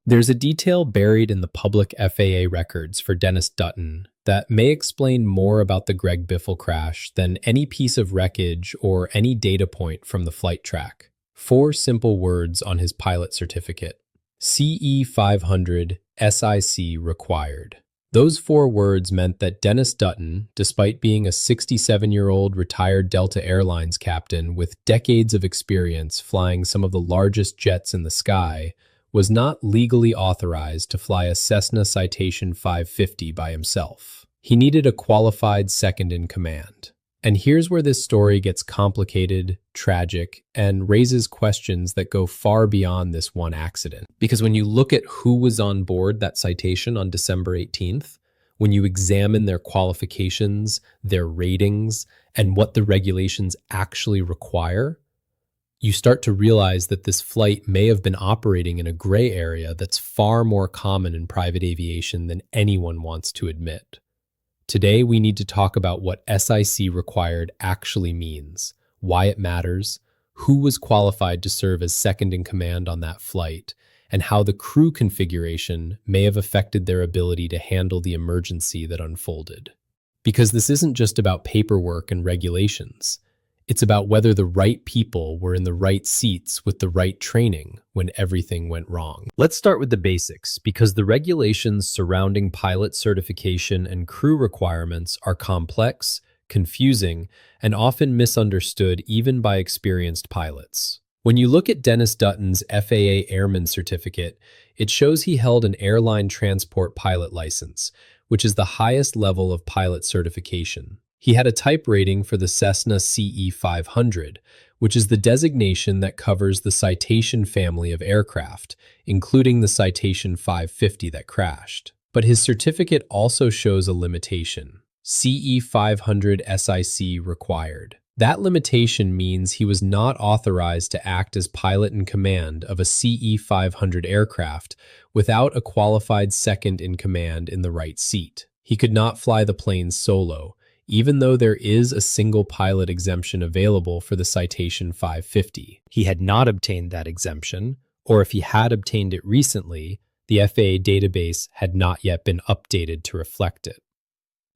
There's a detail buried in the public FAA records for Dennis Dutton that may explain more about the Greg Biffle crash than any piece of wreckage or any data point from the flight track. Four simple words on his pilot certificate: CE 500 SIC required. Those four words meant that Dennis Dutton, despite being a 67-year-old retired Delta Airlines captain with decades of experience flying some of the largest jets in the sky, was not legally authorized to fly a Cessna Citation 550 by himself. He needed a qualified second-in-command. And here's where this story gets complicated, tragic, and raises questions that go far beyond this one accident. Because when you look at who was on board that citation on December 18th, when you examine their qualifications, their ratings, and what the regulations actually require, you start to realize that this flight may have been operating in a gray area that's far more common in private aviation than anyone wants to admit. Today, we need to talk about what SIC required actually means, why it matters, who was qualified to serve as second-in-command on that flight, and how the crew configuration may have affected their ability to handle the emergency that unfolded. Because this isn't just about paperwork and regulations. It's about whether the right people were in the right seats with the right training when everything went wrong. Let's start with the basics, because the regulations surrounding pilot certification and crew requirements are complex, confusing, and often misunderstood even by experienced pilots. When you look at Dennis Dutton's FAA Airman Certificate, it shows he held an airline transport pilot license, which is the highest level of pilot certification. He had a type rating for the Cessna CE 500, which is the designation that covers the Citation family of aircraft, including the Citation 550 that crashed. But his certificate also shows a limitation: CE 500 SIC required. That limitation means he was not authorized to act as pilot in command of a CE 500 aircraft without a qualified second-in-command in the right seat. He could not fly the plane solo, even though there is a single pilot exemption available for the Citation 550. He had not obtained that exemption, or if he had obtained it recently, the FAA database had not yet been updated to reflect it.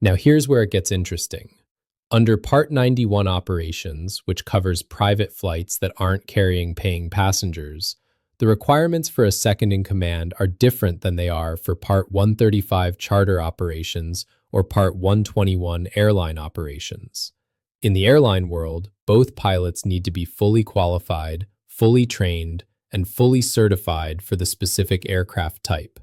Now here's where it gets interesting. Under Part 91 operations, which covers private flights that aren't carrying paying passengers, the requirements for a second-in-command are different than they are for Part 135 charter operations or Part 121 airline operations. In the airline world, both pilots need to be fully qualified, fully trained, and fully certified for the specific aircraft type.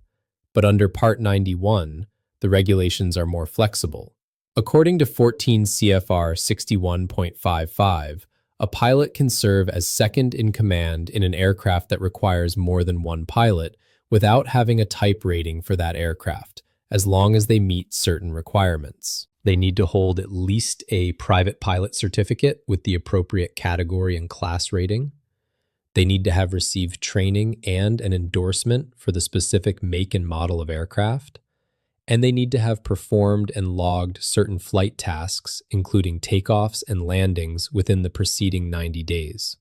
But under Part 91, the regulations are more flexible. According to 14 CFR 61.55, a pilot can serve as second-in-command in an aircraft that requires more than one pilot without having a type rating for that aircraft, as long as they meet certain requirements. They need to hold at least a private pilot certificate with the appropriate category and class rating. They need to have received training and an endorsement for the specific make and model of aircraft. And they need to have performed and logged certain flight tasks, including takeoffs and landings, within the preceding 90 days.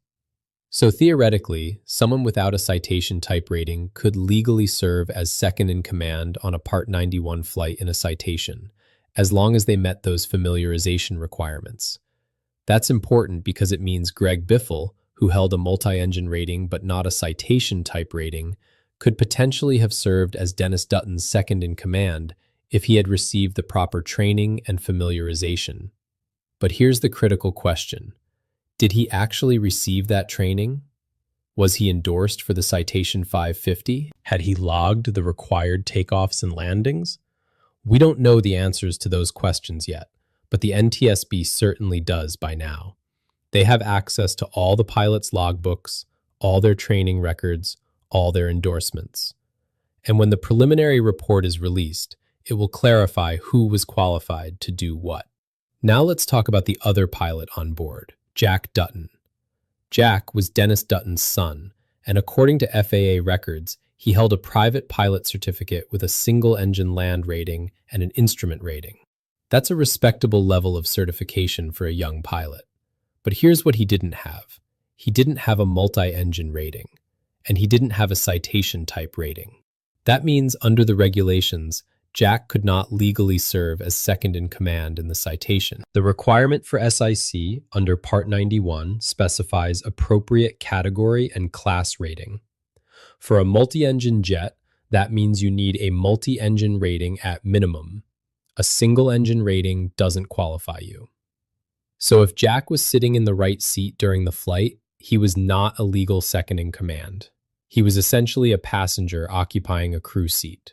So theoretically, someone without a citation type rating could legally serve as second-in-command on a Part 91 flight in a citation, as long as they met those familiarization requirements. That's important because it means Greg Biffle, who held a multi-engine rating but not a citation type rating, could potentially have served as Dennis Dutton's second-in-command if he had received the proper training and familiarization. But here's the critical question. Did he actually receive that training? Was he endorsed for the Citation 550? Had he logged the required takeoffs and landings? We don't know the answers to those questions yet, but the NTSB certainly does by now. They have access to all the pilots' logbooks, all their training records, all their endorsements. And when the preliminary report is released, it will clarify who was qualified to do what. Now let's talk about the other pilot on board, Jack Dutton. Jack was Dennis Dutton's son, and according to FAA records, he held a private pilot certificate with a single-engine land rating and an instrument rating. That's a respectable level of certification for a young pilot. But here's what he didn't have. He didn't have a multi-engine rating, and he didn't have a citation type rating. That means under the regulations, Jack could not legally serve as second in command in the citation. The requirement for SIC under Part 91 specifies appropriate category and class rating. For a multi-engine jet, that means you need a multi-engine rating at minimum. A single engine rating doesn't qualify you. So if Jack was sitting in the right seat during the flight, he was not a legal second in command. He was essentially a passenger occupying a crew seat.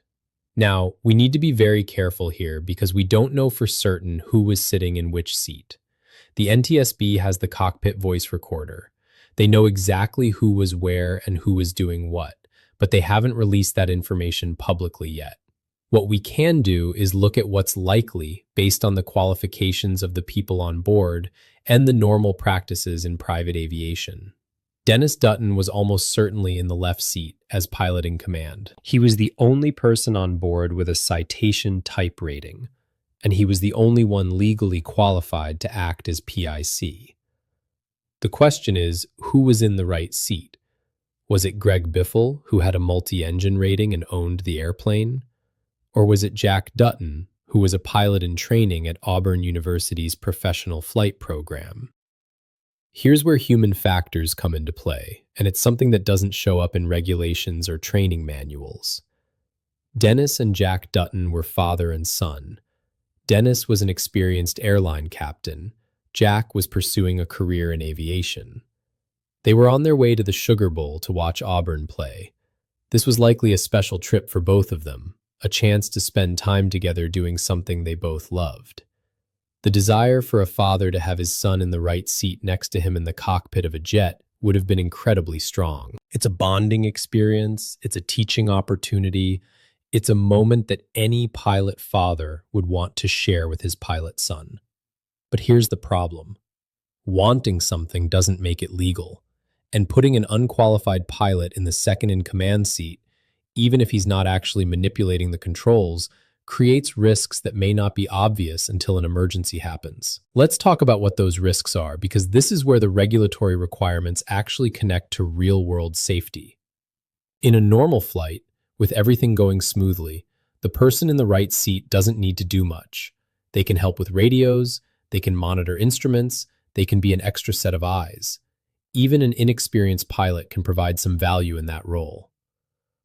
Now, we need to be very careful here because we don't know for certain who was sitting in which seat. The NTSB has the cockpit voice recorder. They know exactly who was where and who was doing what, but they haven't released that information publicly yet. What we can do is look at what's likely based on the qualifications of the people on board and the normal practices in private aviation. Dennis Dutton was almost certainly in the left seat as pilot in command. He was the only person on board with a citation type rating, and he was the only one legally qualified to act as PIC. The question is, who was in the right seat? Was it Greg Biffle, who had a multi-engine rating and owned the airplane? Or was it Jack Dutton, who was a pilot in training at Auburn University's professional flight program? Here's where human factors come into play, and it's something that doesn't show up in regulations or training manuals. Dennis and Jack Dutton were father and son. Dennis was an experienced airline captain. Jack was pursuing a career in aviation. They were on their way to the Sugar Bowl to watch Auburn play. This was likely a special trip for both of them, a chance to spend time together doing something they both loved. The desire for a father to have his son in the right seat next to him in the cockpit of a jet would have been incredibly strong. It's a bonding experience, it's a teaching opportunity, it's a moment that any pilot father would want to share with his pilot son. But here's the problem. Wanting something doesn't make it legal, and putting an unqualified pilot in the second in command seat, even if he's not actually manipulating the controls, creates risks that may not be obvious until an emergency happens. Let's talk about what those risks are, because this is where the regulatory requirements actually connect to real-world safety. In a normal flight, with everything going smoothly, the person in the right seat doesn't need to do much. They can help with radios, they can monitor instruments, they can be an extra set of eyes. Even an inexperienced pilot can provide some value in that role.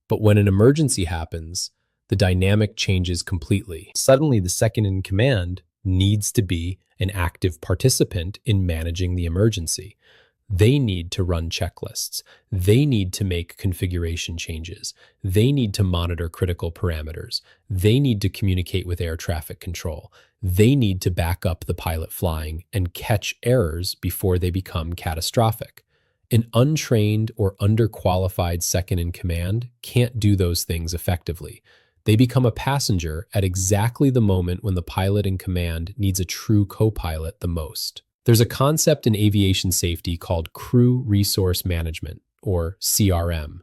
But when an emergency happens, the dynamic changes completely. Suddenly, the second in command needs to be an active participant in managing the emergency. They need to run checklists. They need to make configuration changes. They need to monitor critical parameters. They need to communicate with air traffic control. They need to back up the pilot flying and catch errors before they become catastrophic. An untrained or underqualified second in command can't do those things effectively. They become a passenger at exactly the moment when the pilot in command needs a true co-pilot the most. There's a concept in aviation safety called crew resource management, or CRM.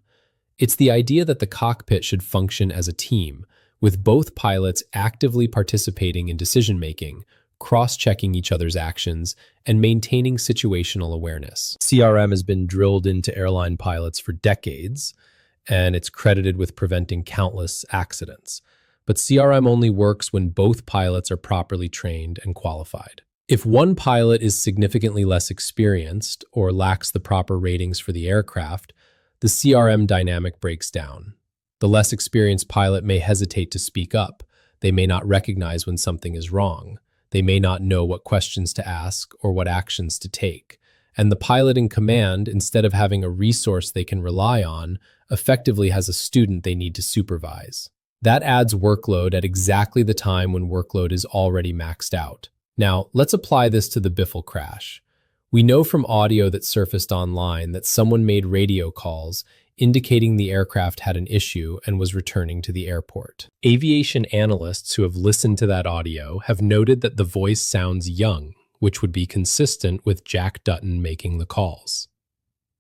It's the idea that the cockpit should function as a team, with both pilots actively participating in decision-making, cross-checking each other's actions, and maintaining situational awareness. CRM has been drilled into airline pilots for decades, and it's credited with preventing countless accidents. But CRM only works when both pilots are properly trained and qualified. If one pilot is significantly less experienced or lacks the proper ratings for the aircraft, the CRM dynamic breaks down. The less experienced pilot may hesitate to speak up. They may not recognize when something is wrong. They may not know what questions to ask or what actions to take. And the pilot in command, instead of having a resource they can rely on, effectively has a student they need to supervise. That adds workload at exactly the time when workload is already maxed out. Now, let's apply this to the Biffle crash. We know from audio that surfaced online that someone made radio calls indicating the aircraft had an issue and was returning to the airport. Aviation analysts who have listened to that audio have noted that the voice sounds young, which would be consistent with Jack Dutton making the calls.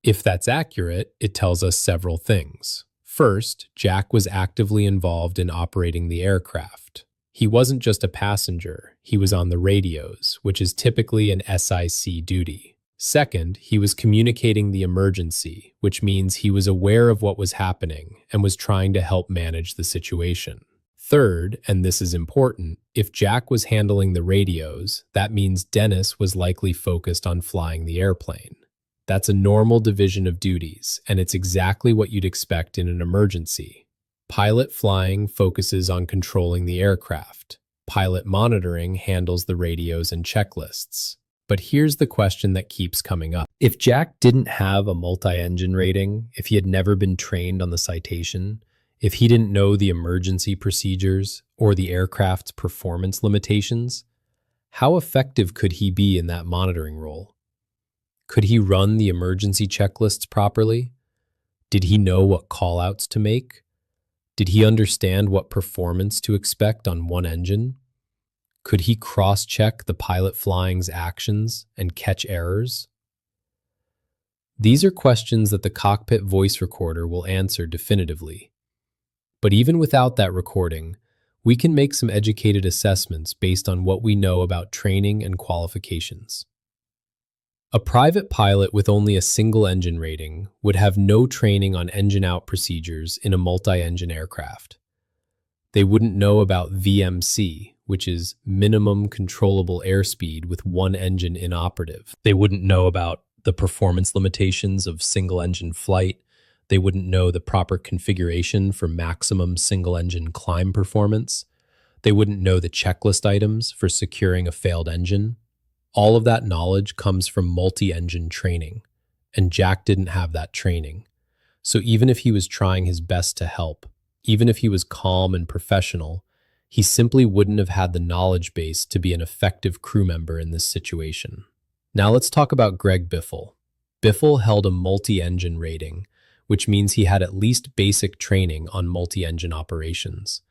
If that's accurate, it tells us several things. First, Jack was actively involved in operating the aircraft. He wasn't just a passenger, he was on the radios, which is typically an SIC duty. Second, he was communicating the emergency, which means he was aware of what was happening and was trying to help manage the situation. Third, and this is important, if Jack was handling the radios, that means Dennis was likely focused on flying the airplane. That's a normal division of duties, and it's exactly what you'd expect in an emergency. Pilot flying focuses on controlling the aircraft. Pilot monitoring handles the radios and checklists. But here's the question that keeps coming up. If Jack didn't have a multi-engine rating, if he had never been trained on the citation, if he didn't know the emergency procedures or the aircraft's performance limitations, how effective could he be in that monitoring role? Could he run the emergency checklists properly? Did he know what callouts to make? Did he understand what performance to expect on one engine? Could he cross-check the pilot flying's actions and catch errors? These are questions that the cockpit voice recorder will answer definitively. But even without that recording, we can make some educated assessments based on what we know about training and qualifications. A private pilot with only a single engine rating would have no training on engine-out procedures in a multi-engine aircraft. They wouldn't know about VMC, which is minimum controllable airspeed with one engine inoperative. They wouldn't know about the performance limitations of single-engine flight. They wouldn't know the proper configuration for maximum single-engine climb performance. They wouldn't know the checklist items for securing a failed engine. All of that knowledge comes from multi-engine training, and Jack didn't have that training. So even if he was trying his best to help, even if he was calm and professional, he simply wouldn't have had the knowledge base to be an effective crew member in this situation. Now let's talk about Greg Biffle. Biffle held a multi-engine rating, which means he had at least basic training on multi-engine operations.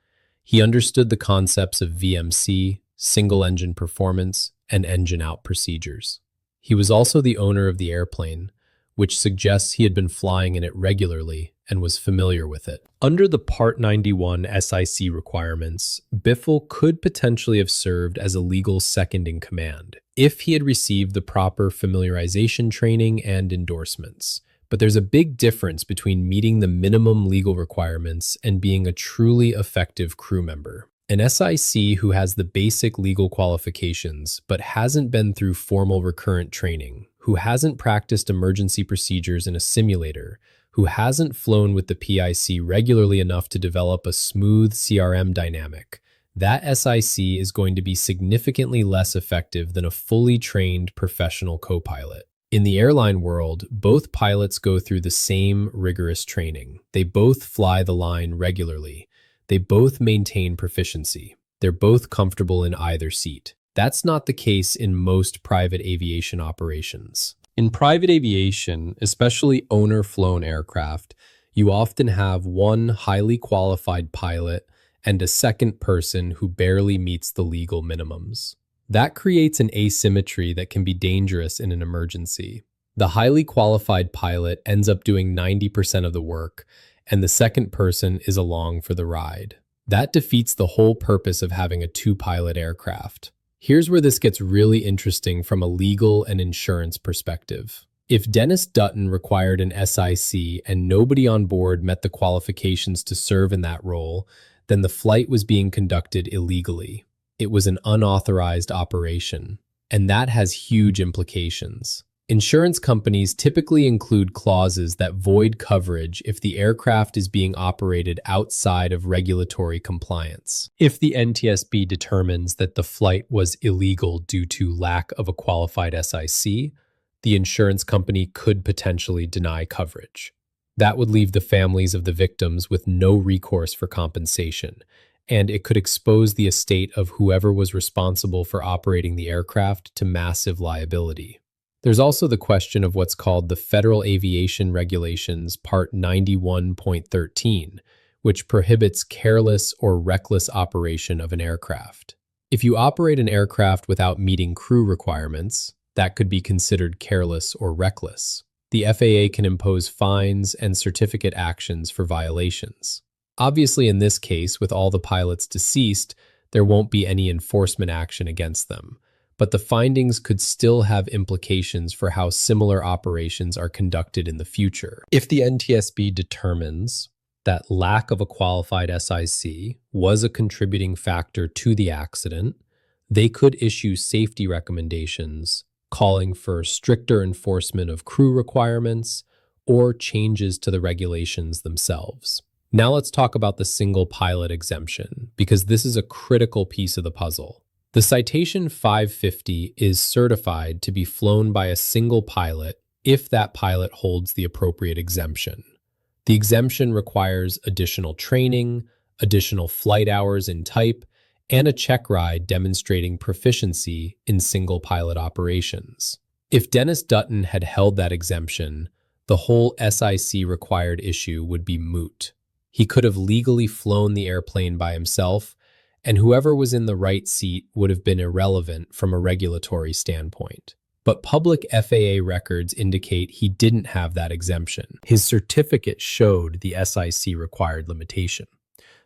He understood the concepts of VMC, single-engine performance, and engine-out procedures. He was also the owner of the airplane, which suggests he had been flying in it regularly and was familiar with it. Under the Part 91 SIC requirements, Biffle could potentially have served as a legal second in command if he had received the proper familiarization training and endorsements. But there's a big difference between meeting the minimum legal requirements and being a truly effective crew member. An SIC who has the basic legal qualifications but hasn't been through formal recurrent training, who hasn't practiced emergency procedures in a simulator, who hasn't flown with the PIC regularly enough to develop a smooth CRM dynamic, that SIC is going to be significantly less effective than a fully trained professional co-pilot. In the airline world, both pilots go through the same rigorous training. They both fly the line regularly. They both maintain proficiency. They're both comfortable in either seat. That's not the case in most private aviation operations. In private aviation, especially owner-flown aircraft, you often have one highly qualified pilot and a second person who barely meets the legal minimums. That creates an asymmetry that can be dangerous in an emergency. The highly qualified pilot ends up doing 90% of the work, and the second person is along for the ride. That defeats the whole purpose of having a two-pilot aircraft. Here's where this gets really interesting from a legal and insurance perspective. If Dennis Dutton required an SIC and nobody on board met the qualifications to serve in that role, then the flight was being conducted illegally. It was an unauthorized operation, and that has huge implications. Insurance companies typically include clauses that void coverage if the aircraft is being operated outside of regulatory compliance. If the NTSB determines that the flight was illegal due to lack of a qualified SIC, the insurance company could potentially deny coverage. That would leave the families of the victims with no recourse for compensation, and it could expose the estate of whoever was responsible for operating the aircraft to massive liability. There's also the question of what's called the Federal Aviation Regulations Part 91.13, which prohibits careless or reckless operation of an aircraft. If you operate an aircraft without meeting crew requirements, that could be considered careless or reckless. The FAA can impose fines and certificate actions for violations. Obviously, in this case, with all the pilots deceased, there won't be any enforcement action against them. but the findings could still have implications for how similar operations are conducted in the future. If the NTSB determines that lack of a qualified SIC was a contributing factor to the accident, they could issue safety recommendations calling for stricter enforcement of crew requirements or changes to the regulations themselves. Now let's talk about the single pilot exemption, because this is a critical piece of the puzzle. The Citation 550 is certified to be flown by a single pilot if that pilot holds the appropriate exemption. The exemption requires additional training, additional flight hours in type, and a check ride demonstrating proficiency in single pilot operations. If Dennis Dutton had held that exemption, the whole SIC required issue would be moot. He could have legally flown the airplane by himself, and whoever was in the right seat would have been irrelevant from a regulatory standpoint. But public FAA records indicate he didn't have that exemption. His certificate showed the SIC required limitation.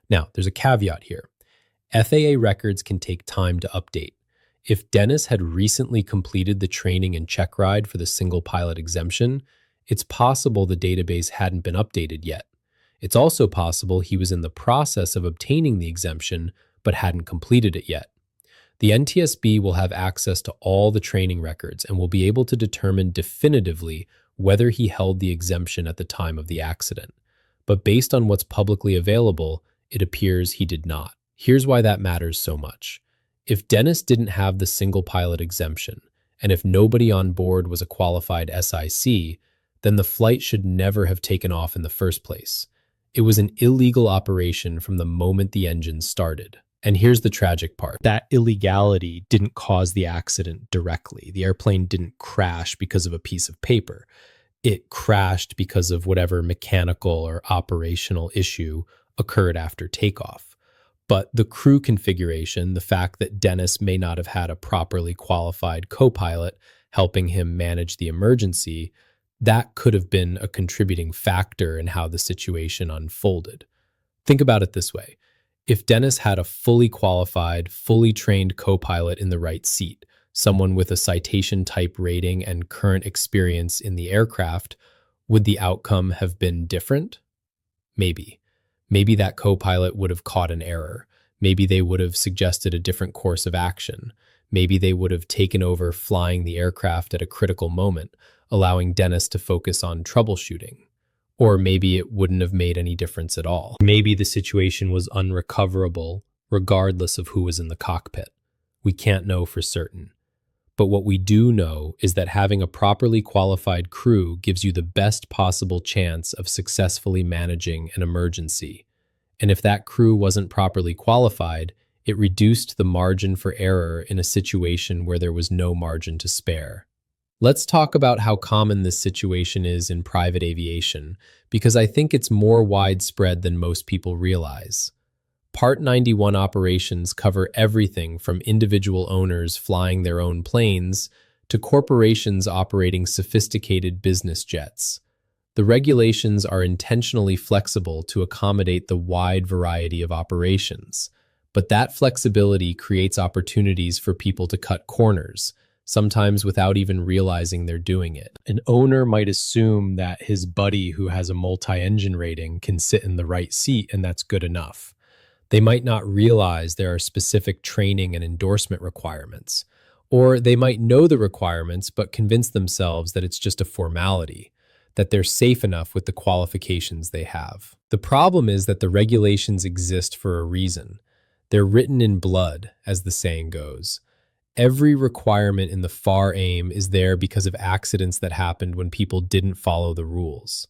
Now, there's a caveat here. FAA records can take time to update. If Dennis had recently completed the training and check ride for the single pilot exemption, it's possible the database hadn't been updated yet. It's also possible he was in the process of obtaining the exemption but hadn't completed it yet. The NTSB will have access to all the training records and will be able to determine definitively whether he held the exemption at the time of the accident. But based on what's publicly available, it appears he did not. Here's why that matters so much. If Dennis didn't have the single pilot exemption, and if nobody on board was a qualified SIC, then the flight should never have taken off in the first place. It was an illegal operation from the moment the engine started. And here's the tragic part. That illegality didn't cause the accident directly. The airplane didn't crash because of a piece of paper. It crashed because of whatever mechanical or operational issue occurred after takeoff. But the crew configuration, the fact that Dennis may not have had a properly qualified co-pilot helping him manage the emergency, that could have been a contributing factor in how the situation unfolded. Think about it this way. If Dennis had a fully qualified, fully trained co-pilot in the right seat, someone with a citation type rating and current experience in the aircraft, would the outcome have been different? Maybe. Maybe that co-pilot would have caught an error. Maybe they would have suggested a different course of action. Maybe they would have taken over flying the aircraft at a critical moment, allowing Dennis to focus on troubleshooting. Or maybe it wouldn't have made any difference at all. Maybe the situation was unrecoverable, regardless of who was in the cockpit. We can't know for certain. But what we do know is that having a properly qualified crew gives you the best possible chance of successfully managing an emergency. And if that crew wasn't properly qualified, it reduced the margin for error in a situation where there was no margin to spare. Let's talk about how common this situation is in private aviation, because I think it's more widespread than most people realize. Part 91 operations cover everything from individual owners flying their own planes to corporations operating sophisticated business jets. The regulations are intentionally flexible to accommodate the wide variety of operations, but that flexibility creates opportunities for people to cut corners, sometimes without even realizing they're doing it. An owner might assume that his buddy who has a multi-engine rating can sit in the right seat and that's good enough. They might not realize there are specific training and endorsement requirements, or they might know the requirements but convince themselves that it's just a formality, that they're safe enough with the qualifications they have. The problem is that the regulations exist for a reason. They're written in blood, as the saying goes. Every requirement in the FAR aim is there because of accidents that happened when people didn't follow the rules.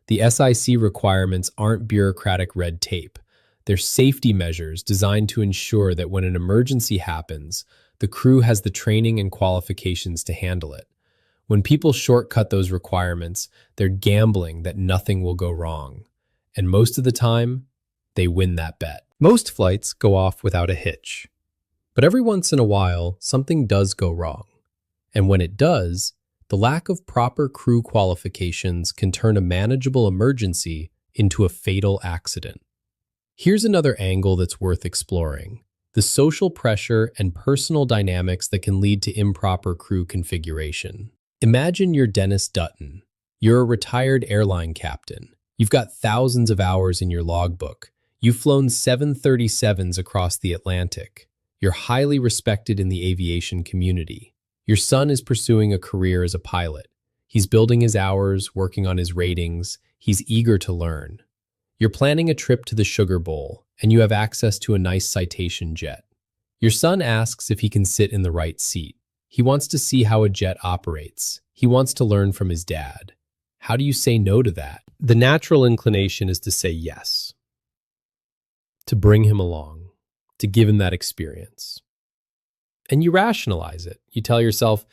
The SIC requirements aren't bureaucratic red tape. They're safety measures designed to ensure that when an emergency happens, the crew has the training and qualifications to handle it. When people shortcut those requirements, they're gambling that nothing will go wrong. And most of the time, they win that bet. Most flights go off without a hitch. But every once in a while, something does go wrong. And when it does, the lack of proper crew qualifications can turn a manageable emergency into a fatal accident. Here's another angle that's worth exploring: the the social pressure and personal dynamics that can lead to improper crew configuration. Imagine you're Dennis Dutton. You're a retired airline captain. You've got thousands of hours in your logbook. You've flown 737s across the Atlantic. You're highly respected in the aviation community. Your son is pursuing a career as a pilot. He's building his hours, working on his ratings. He's eager to learn. You're planning a trip to the Sugar Bowl, and you have access to a nice citation jet. Your son asks if he can sit in the right seat. He wants to see how a jet operates. He wants to learn from his dad. How do you say no to that? The natural inclination is to say yes, to bring him along, to give him that experience. And you rationalize it. You tell yourself,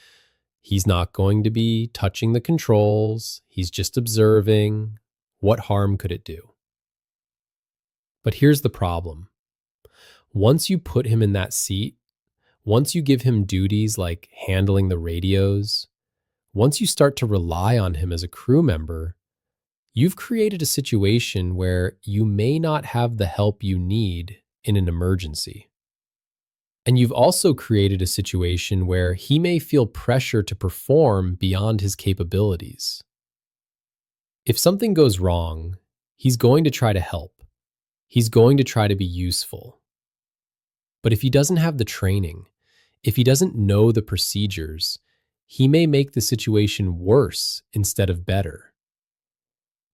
he's not going to be touching the controls. He's just observing. What harm could it do? But here's the problem. Once you put him in that seat, once you give him duties like handling the radios, once you start to rely on him as a crew member, you've created a situation where you may not have the help you need in an emergency. And you've also created a situation where he may feel pressure to perform beyond his capabilities. If something goes wrong, he's going to try to help. He's going to try to be useful. But if he doesn't have the training, if he doesn't know the procedures, he may make the situation worse instead of better.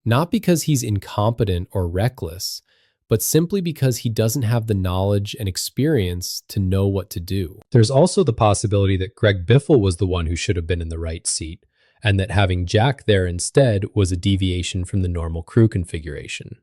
Not because he's incompetent or reckless, but simply because he doesn't have the knowledge and experience to know what to do. There's also the possibility that Greg Biffle was the one who should have been in the right seat, and that having Jack there instead was a deviation from the normal crew configuration.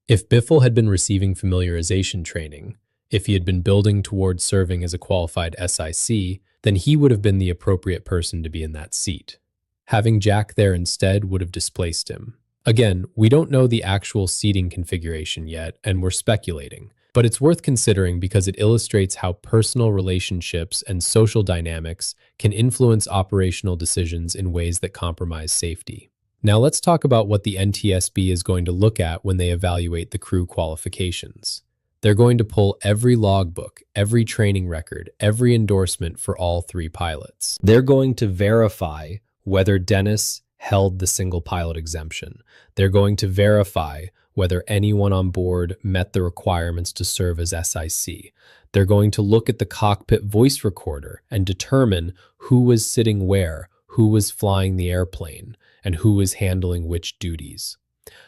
If Biffle had been receiving familiarization training, if he had been building towards serving as a qualified SIC, then he would have been the appropriate person to be in that seat. Having Jack there instead would have displaced him. Again, we don't know the actual seating configuration yet, and we're speculating, but it's worth considering because it illustrates how personal relationships and social dynamics can influence operational decisions in ways that compromise safety. Now let's talk about what the NTSB is going to look at when they evaluate the crew qualifications. They're going to pull every logbook, every training record, every endorsement for all three pilots. They're going to verify whether Dennis held the single pilot exemption. They're going to verify whether anyone on board met the requirements to serve as SIC. They're going to look at the cockpit voice recorder and determine who was sitting where, who was flying the airplane, and who was handling which duties.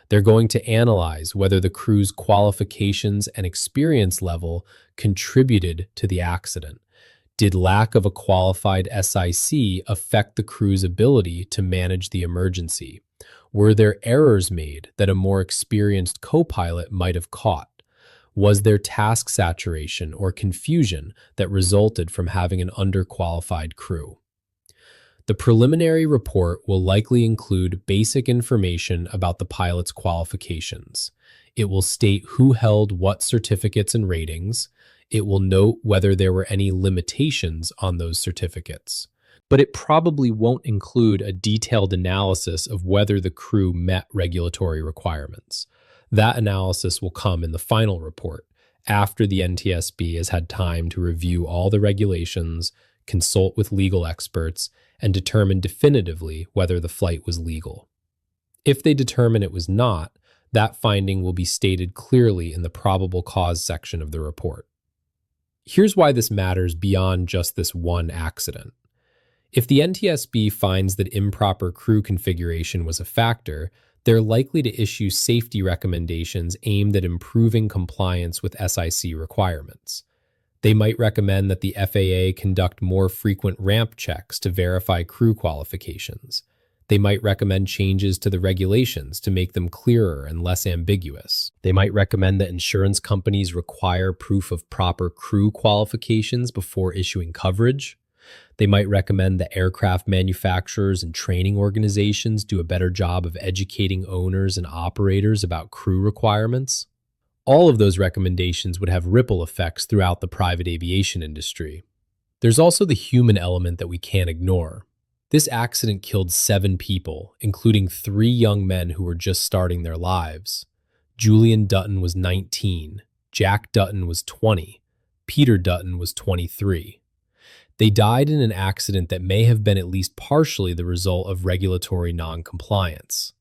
They're going to analyze whether the crew's qualifications and experience level contributed to the accident. Did lack of a qualified SIC affect the crew's ability to manage the emergency? Were there errors made that a more experienced co-pilot might have caught? Was there task saturation or confusion that resulted from having an underqualified crew? The preliminary report will likely include basic information about the pilot's qualifications. It will state who held what certificates and ratings. It will note whether there were any limitations on those certificates. But it probably won't include a detailed analysis of whether the crew met regulatory requirements. That analysis will come in the final report, after the NTSB has had time to review all the regulations, consult with legal experts, and determine definitively whether the flight was legal. If they determine it was not, that finding will be stated clearly in the probable cause section of the report. Here's why this matters beyond just this one accident. If the NTSB finds that improper crew configuration was a factor, they're likely to issue safety recommendations aimed at improving compliance with SIC requirements. They might recommend that the FAA conduct more frequent ramp checks to verify crew qualifications. They might recommend changes to the regulations to make them clearer and less ambiguous. They might recommend that insurance companies require proof of proper crew qualifications before issuing coverage. They might recommend that aircraft manufacturers and training organizations do a better job of educating owners and operators about crew requirements. All of those recommendations would have ripple effects throughout the private aviation industry. There's also the human element that we can't ignore. This accident killed 7 people, including 3 young men who were just starting their lives. Julian Dutton was 19, Jack Dutton was 20, Peter Dutton was 23. They died in an accident that may have been at least partially the result of regulatory non-compliance.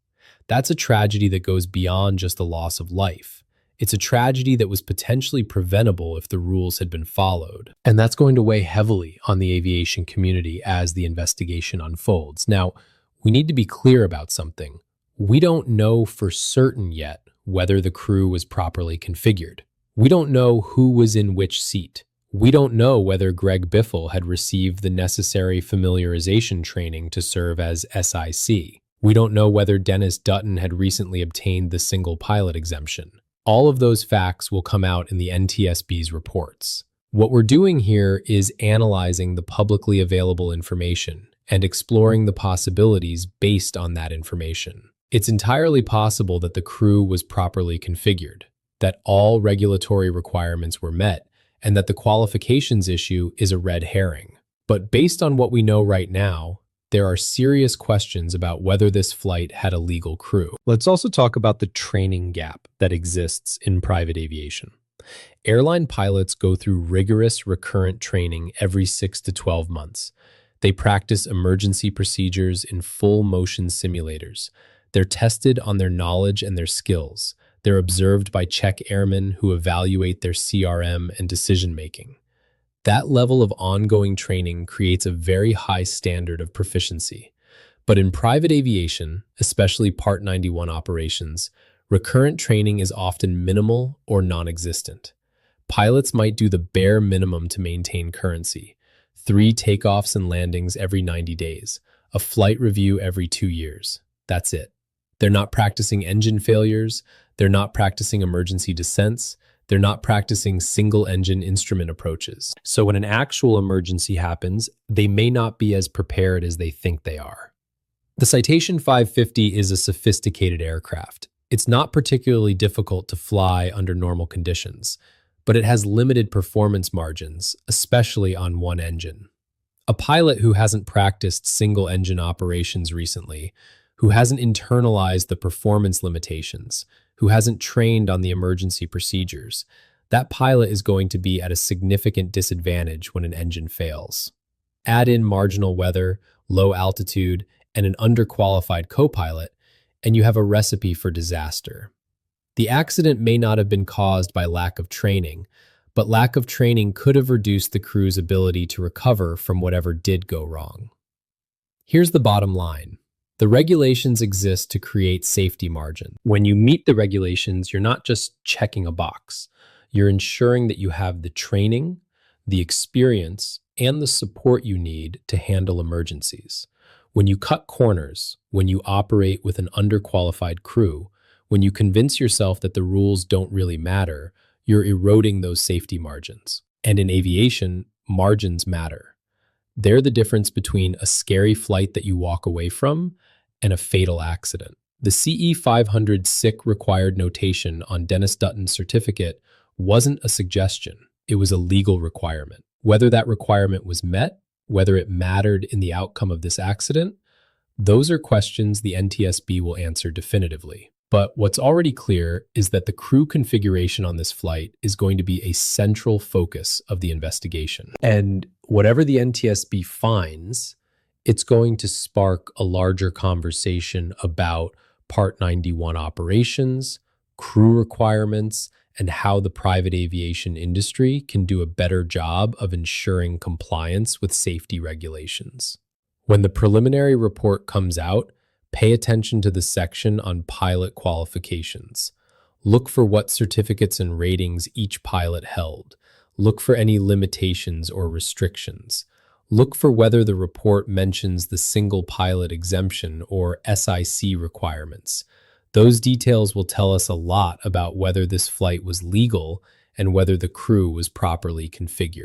That's a tragedy that goes beyond just the loss of life. It's a tragedy that was potentially preventable if the rules had been followed. And that's going to weigh heavily on the aviation community as the investigation unfolds. Now, we need to be clear about something. We don't know for certain yet whether the crew was properly configured. We don't know who was in which seat. We don't know whether Greg Biffle had received the necessary familiarization training to serve as SIC. We don't know whether Dennis Dutton had recently obtained the single pilot exemption. All of those facts will come out in the NTSB's reports. What we're doing here is analyzing the publicly available information and exploring the possibilities based on that information. It's entirely possible that the crew was properly configured, that all regulatory requirements were met, and that the qualifications issue is a red herring. But based on what we know right now, there are serious questions about whether this flight had a legal crew. Let's also talk about the training gap that exists in private aviation. Airline pilots go through rigorous recurrent training every 6 to 12 months. They practice emergency procedures in full motion simulators. They're tested on their knowledge and their skills. They're observed by check airmen who evaluate their CRM and decision-making. That level of ongoing training creates a very high standard of proficiency. But in private aviation, especially Part 91 operations, recurrent training is often minimal or non-existent. Pilots might do the bare minimum to maintain currency: 3 takeoffs and landings every 90 days, a flight review every 2 years. That's it. They're not practicing engine failures. They're not practicing emergency descents. They're not practicing single-engine instrument approaches. So when an actual emergency happens, they may not be as prepared as they think they are. The Citation 550 is a sophisticated aircraft. It's not particularly difficult to fly under normal conditions, but it has limited performance margins, especially on one engine. A pilot who hasn't practiced single-engine operations recently, who hasn't internalized the performance limitations, who hasn't trained on the emergency procedures, that pilot is going to be at a significant disadvantage when an engine fails. Add in marginal weather, low altitude, and an underqualified co-pilot, and you have a recipe for disaster. The accident may not have been caused by lack of training, but lack of training could have reduced the crew's ability to recover from whatever did go wrong. Here's the bottom line. The regulations exist to create safety margin. When you meet the regulations, you're not just checking a box. You're ensuring that you have the training, the experience, and the support you need to handle emergencies. When you cut corners, when you operate with an underqualified crew, when you convince yourself that the rules don't really matter, you're eroding those safety margins. And in aviation, margins matter. They're the difference between a scary flight that you walk away from and a fatal accident. The CE 500 SIC required notation on Dennis Dutton's certificate wasn't a suggestion. It was a legal requirement. Whether that requirement was met, whether it mattered in the outcome of this accident, those are questions the NTSB will answer definitively. But what's already clear is that the crew configuration on this flight is going to be a central focus of the investigation. And whatever the NTSB finds, it's going to spark a larger conversation about Part 91 operations, crew requirements, and how the private aviation industry can do a better job of ensuring compliance with safety regulations. When the preliminary report comes out, pay attention to the section on pilot qualifications. Look for what certificates and ratings each pilot held. Look for any limitations or restrictions. Look for whether the report mentions the single pilot exemption or SIC requirements. Those details will tell us a lot about whether this flight was legal and whether the crew was properly configured.